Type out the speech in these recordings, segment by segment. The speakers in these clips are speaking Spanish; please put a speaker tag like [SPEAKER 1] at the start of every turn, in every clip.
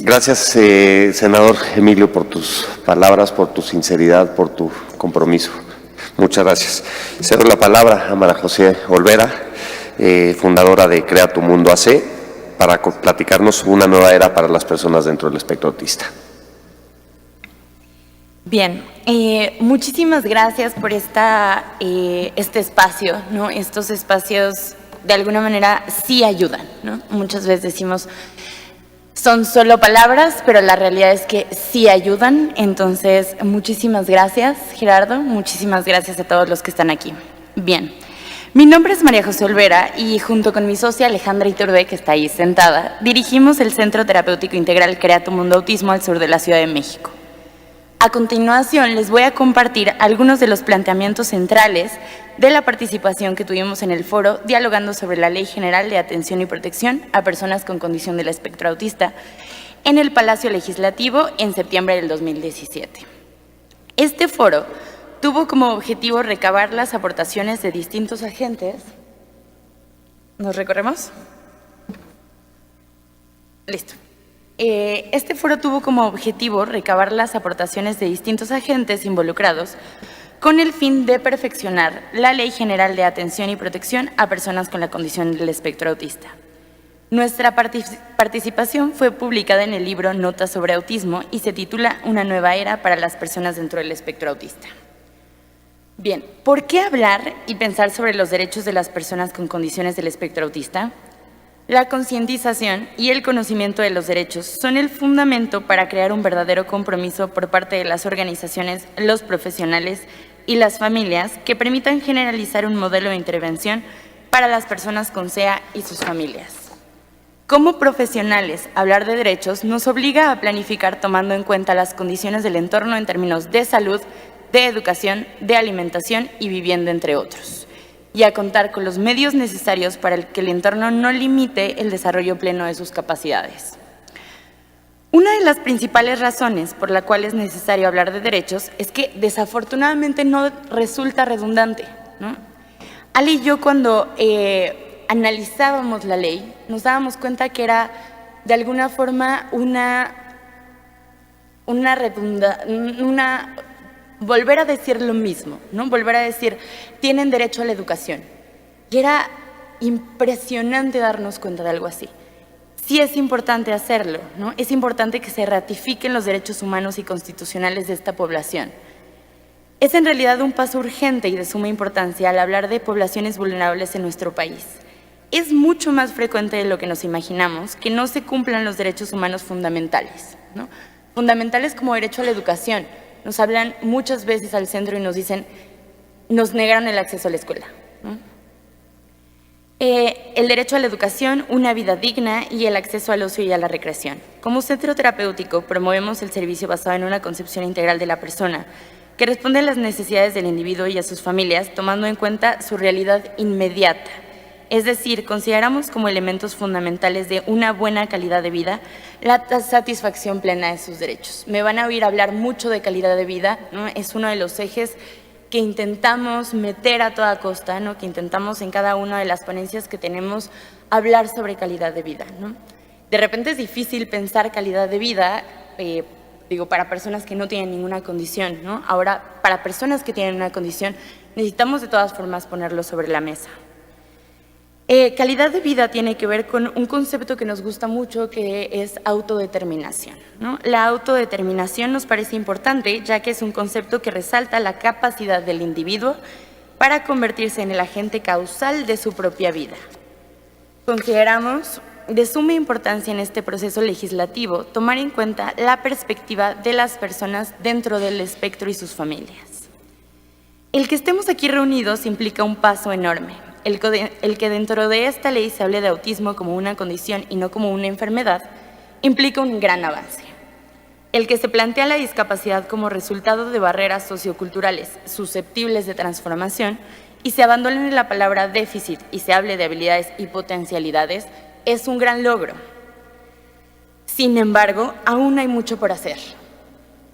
[SPEAKER 1] Gracias, senador Emilio, por tus palabras, por tu sinceridad, por tu compromiso. Muchas gracias. Cedo la palabra a María José Olvera, fundadora de Crea tu Mundo AC, para platicarnos una nueva era para las personas dentro del espectro autista.
[SPEAKER 2] Bien, muchísimas gracias por este espacio, ¿no? Estos espacios de alguna manera sí ayudan, ¿no? Muchas veces decimos, son solo palabras, pero la realidad es que sí ayudan. Entonces, muchísimas gracias, Gerardo, muchísimas gracias a todos los que están aquí. Bien, mi nombre es María José Olvera y junto con mi socia Alejandra Iturbe, que está ahí sentada, dirigimos el Centro Terapéutico Integral Crea tu Mundo Autismo al sur de la Ciudad de México. A continuación, les voy a compartir algunos de los planteamientos centrales de la participación que tuvimos en el foro dialogando sobre la Ley General de Atención y Protección a Personas con Condición del Espectro Autista en el Palacio Legislativo en septiembre del 2017. Este foro tuvo como objetivo recabar las aportaciones de distintos agentes. ¿Nos recorremos? Listo. Este foro tuvo como objetivo recabar las aportaciones de distintos agentes involucrados con el fin de perfeccionar la Ley General de Atención y Protección a Personas con la Condición del Espectro Autista. Nuestra participación fue publicada en el libro Notas sobre Autismo y se titula Una nueva era para las personas dentro del espectro autista. Bien, ¿por qué hablar y pensar sobre los derechos de las personas con condiciones del espectro autista? La concientización y el conocimiento de los derechos son el fundamento para crear un verdadero compromiso por parte de las organizaciones, los profesionales y las familias que permitan generalizar un modelo de intervención para las personas con SEA y sus familias. Como profesionales, hablar de derechos nos obliga a planificar tomando en cuenta las condiciones del entorno en términos de salud, de educación, de alimentación y vivienda, entre otros, y a contar con los medios necesarios para que el entorno no limite el desarrollo pleno de sus capacidades. Una de las principales razones por la cual es necesario hablar de derechos es que desafortunadamente no resulta redundante, ¿no? Ale y yo cuando analizábamos la ley nos dábamos cuenta que era de alguna forma volver a decir lo mismo, ¿no? Volver a decir, tienen derecho a la educación. Y era impresionante darnos cuenta de algo así. Sí es importante hacerlo, ¿no? Es importante que se ratifiquen los derechos humanos y constitucionales de esta población. Es en realidad un paso urgente y de suma importancia al hablar de poblaciones vulnerables en nuestro país. Es mucho más frecuente de lo que nos imaginamos que no se cumplan los derechos humanos fundamentales, ¿no? Fundamentales como derecho a la educación. Nos hablan muchas veces al centro y nos dicen, nos negaron el acceso a la escuela, ¿no? El derecho a la educación, una vida digna y el acceso al ocio y a la recreación. Como centro terapéutico promovemos el servicio basado en una concepción integral de la persona que responde a las necesidades del individuo y a sus familias tomando en cuenta su realidad inmediata. Es decir, consideramos como elementos fundamentales de una buena calidad de vida la satisfacción plena de sus derechos. Me van a oír hablar mucho de calidad de vida, ¿no? Es uno de los ejes que intentamos meter a toda costa, ¿no? Que intentamos en cada una de las ponencias que tenemos hablar sobre calidad de vida, ¿no? De repente es difícil pensar calidad de vida, para personas que no tienen ninguna condición, ¿no? Ahora, para personas que tienen una condición, necesitamos de todas formas ponerlo sobre la mesa. Calidad de vida tiene que ver con un concepto que nos gusta mucho, que es autodeterminación, ¿no? La autodeterminación nos parece importante, ya que es un concepto que resalta la capacidad del individuo para convertirse en el agente causal de su propia vida. Consideramos de suma importancia en este proceso legislativo tomar en cuenta la perspectiva de las personas dentro del espectro y sus familias. El que estemos aquí reunidos implica un paso enorme. El que dentro de esta ley se hable de autismo como una condición y no como una enfermedad, implica un gran avance. El que se plantea la discapacidad como resultado de barreras socioculturales susceptibles de transformación y se abandone la palabra déficit y se hable de habilidades y potencialidades es un gran logro. Sin embargo, aún hay mucho por hacer.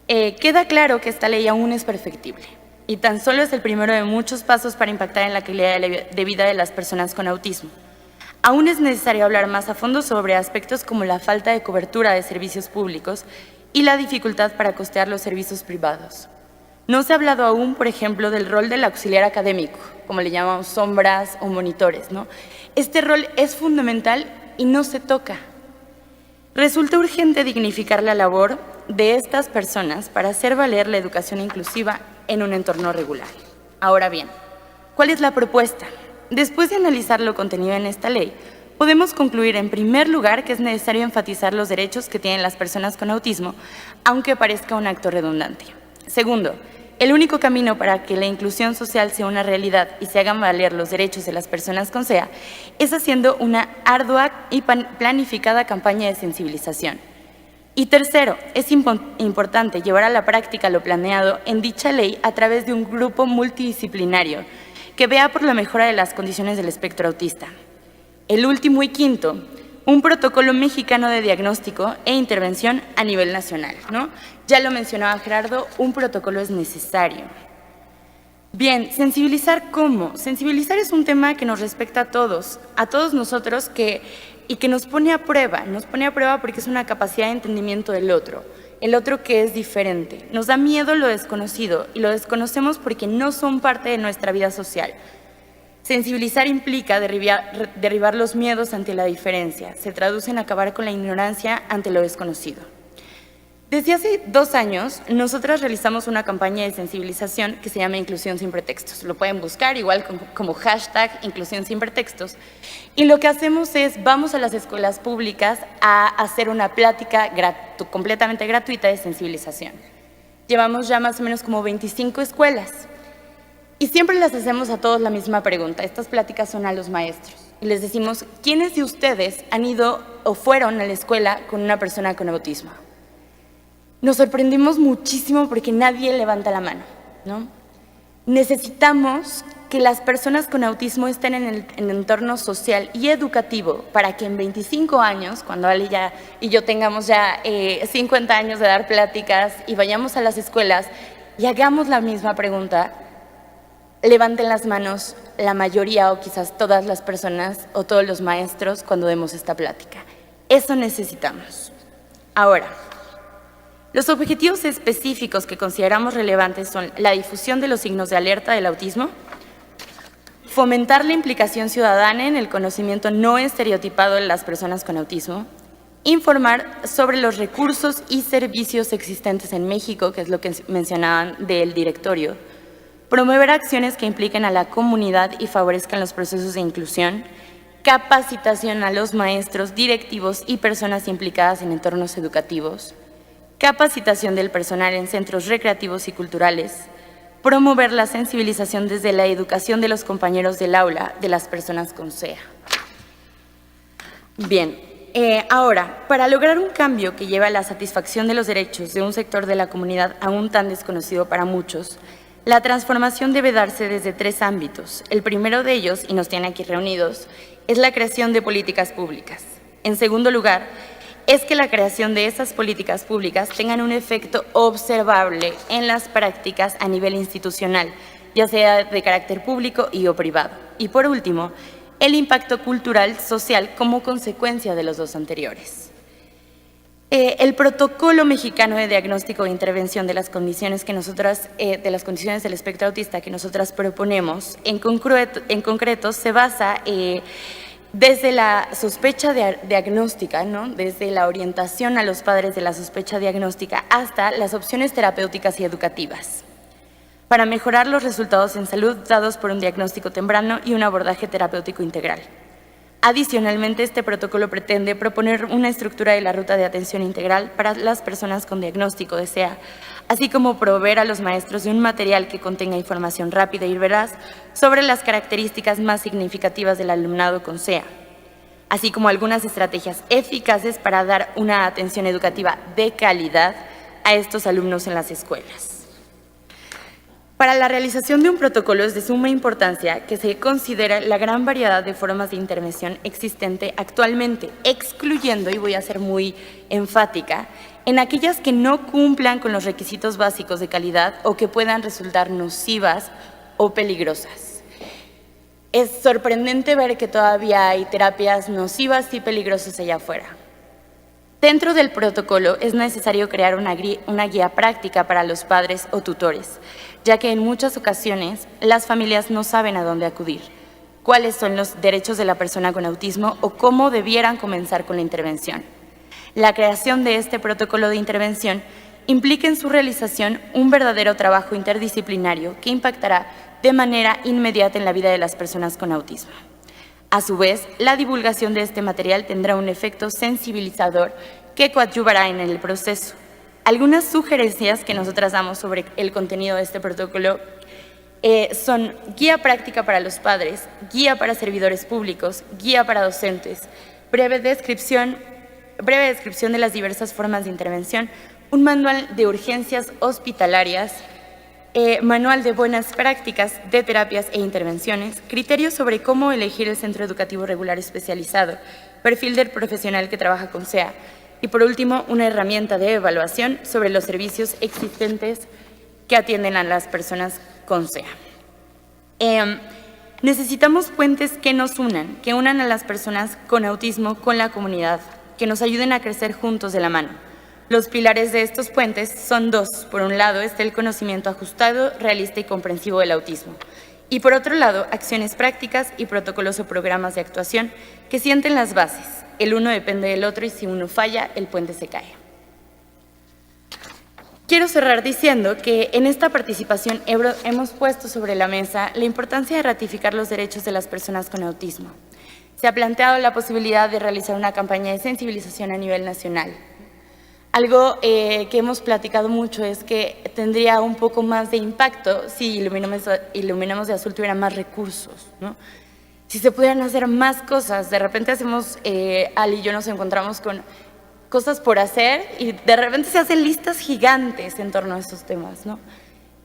[SPEAKER 2] Queda claro que esta ley aún es perfectible. Y tan solo es el primero de muchos pasos para impactar en la calidad de vida de las personas con autismo. aún es necesario hablar más a fondo sobre aspectos como la falta de cobertura de servicios públicos y la dificultad para costear los servicios privados. No se ha hablado aún, por ejemplo, del rol del auxiliar académico, como le llamamos sombras o monitores, ¿no? Este rol es fundamental y no se toca. Resulta urgente dignificar la labor de estas personas para hacer valer la educación inclusiva en un entorno regular. Ahora bien, ¿cuál es la propuesta? Después de analizar lo contenido en esta ley, podemos concluir en primer lugar que es necesario enfatizar los derechos que tienen las personas con autismo, aunque parezca un acto redundante. Segundo, el único camino para que la inclusión social sea una realidad y se hagan valer los derechos de las personas con SEA es haciendo una ardua y planificada campaña de sensibilización. Y tercero, es importante llevar a la práctica lo planeado en dicha ley a través de un grupo multidisciplinario que vea por la mejora de las condiciones del espectro autista. El último y quinto, un protocolo mexicano de diagnóstico e intervención a nivel nacional, ¿no? Ya lo mencionaba Gerardo, un protocolo es necesario. Bien, sensibilizar ¿cómo? Sensibilizar es un tema que nos respecta a todos nosotros y que nos pone a prueba porque es una capacidad de entendimiento del otro, el otro que es diferente. Nos da miedo lo desconocido y lo desconocemos porque no son parte de nuestra vida social. Sensibilizar implica derribar los miedos ante la diferencia, se traduce en acabar con la ignorancia ante lo desconocido. Desde hace 2 años, nosotras realizamos una campaña de sensibilización que se llama Inclusión sin pretextos. Lo pueden buscar igual como hashtag Inclusión sin pretextos. Y lo que hacemos es, vamos a las escuelas públicas a hacer una plática completamente gratuita de sensibilización. Llevamos ya más o menos como 25 escuelas. Y siempre les hacemos a todos la misma pregunta. Estas pláticas son a los maestros. Y les decimos, ¿quiénes de ustedes han ido o fueron a la escuela con una persona con autismo? Nos sorprendimos muchísimo porque nadie levanta la mano, ¿no? Necesitamos que las personas con autismo estén en el entorno social y educativo para que en 25 años, cuando Ale y yo tengamos ya 50 años de dar pláticas y vayamos a las escuelas y hagamos la misma pregunta, levanten las manos la mayoría o quizás todas las personas o todos los maestros cuando demos esta plática. Eso necesitamos. Ahora, los objetivos específicos que consideramos relevantes son la difusión de los signos de alerta del autismo, fomentar la implicación ciudadana en el conocimiento no estereotipado de las personas con autismo, informar sobre los recursos y servicios existentes en México, que es lo que mencionaban del directorio, promover acciones que impliquen a la comunidad y favorezcan los procesos de inclusión, capacitación a los maestros, directivos y personas implicadas en entornos educativos, capacitación del personal en centros recreativos y culturales, promover la sensibilización desde la educación de los compañeros del aula de las personas con SEA. Bien, ahora, para lograr un cambio que lleve a la satisfacción de los derechos de un sector de la comunidad aún tan desconocido para muchos, la transformación debe darse desde 3 ámbitos. El primero de ellos, y nos tiene aquí reunidos, es la creación de políticas públicas. En segundo lugar, es que la creación de esas políticas públicas tengan un efecto observable en las prácticas a nivel institucional, ya sea de carácter público y o privado. Y por último, el impacto cultural, social, como consecuencia de los 2 anteriores. El protocolo mexicano de diagnóstico e intervención de las condiciones de las condiciones del espectro autista que nosotras proponemos, en concreto se basa desde la sospecha diagnóstica, ¿no? Desde la orientación a los padres de la sospecha diagnóstica hasta las opciones terapéuticas y educativas, para mejorar los resultados en salud dados por un diagnóstico temprano y un abordaje terapéutico integral. Adicionalmente, este protocolo pretende proponer una estructura de la ruta de atención integral para las personas con diagnóstico de SEA, así como proveer a los maestros de un material que contenga información rápida y veraz sobre las características más significativas del alumnado con SEA, así como algunas estrategias eficaces para dar una atención educativa de calidad a estos alumnos en las escuelas. Para la realización de un protocolo es de suma importancia que se considere la gran variedad de formas de intervención existente actualmente, excluyendo, y voy a ser muy enfática, en aquellas que no cumplan con los requisitos básicos de calidad o que puedan resultar nocivas o peligrosas. Es sorprendente ver que todavía hay terapias nocivas y peligrosas allá afuera. Dentro del protocolo es necesario crear una guía práctica para los padres o tutores, ya que en muchas ocasiones las familias no saben a dónde acudir, cuáles son los derechos de la persona con autismo o cómo debieran comenzar con la intervención. La creación de este protocolo de intervención implica en su realización un verdadero trabajo interdisciplinario que impactará de manera inmediata en la vida de las personas con autismo. A su vez, la divulgación de este material tendrá un efecto sensibilizador que coadyuvará en el proceso. Algunas sugerencias que nosotras damos sobre el contenido de este protocolo son guía práctica para los padres, guía para servidores públicos, guía para docentes, breve descripción de las diversas formas de intervención, un manual de urgencias hospitalarias, manual de buenas prácticas de terapias e intervenciones, criterios sobre cómo elegir el centro educativo regular especializado, perfil del profesional que trabaja con SEA y, por último, una herramienta de evaluación sobre los servicios existentes que atienden a las personas con SEA. Necesitamos puentes que nos unan, que unan a las personas con autismo con la comunidad, que nos ayuden a crecer juntos de la mano. Los pilares de estos puentes son dos. Por un lado está el conocimiento ajustado, realista y comprensivo del autismo. Y por otro lado, acciones prácticas y protocolos o programas de actuación que sienten las bases. El uno depende del otro y si uno falla, el puente se cae. Quiero cerrar diciendo que en esta participación hemos puesto sobre la mesa la importancia de ratificar los derechos de las personas con autismo. Se ha planteado la posibilidad de realizar una campaña de sensibilización a nivel nacional. Algo que hemos platicado mucho es que tendría un poco más de impacto si Iluminemos de Azul tuviera más recursos, ¿no? Si se pudieran hacer más cosas. De repente Ali y yo nos encontramos con cosas por hacer y de repente se hacen listas gigantes en torno a estos temas, ¿no?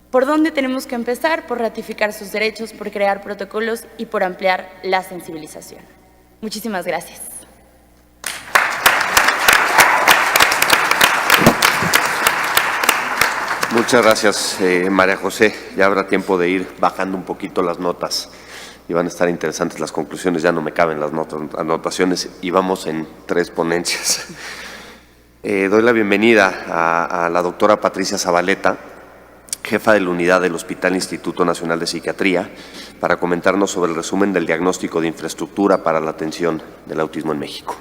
[SPEAKER 2] ¿Por dónde tenemos que empezar? Por ratificar sus derechos, por crear protocolos y por ampliar la sensibilización. Muchísimas gracias.
[SPEAKER 1] Muchas gracias, María José. Ya habrá tiempo de ir bajando un poquito las notas y van a estar interesantes las conclusiones. Ya no me caben las anotaciones y vamos en 3 ponencias. Doy la bienvenida a la doctora Patricia Zabaleta, jefa de la unidad del Hospital Instituto Nacional de Psiquiatría, para comentarnos sobre el resumen del diagnóstico de infraestructura para la atención del autismo en México.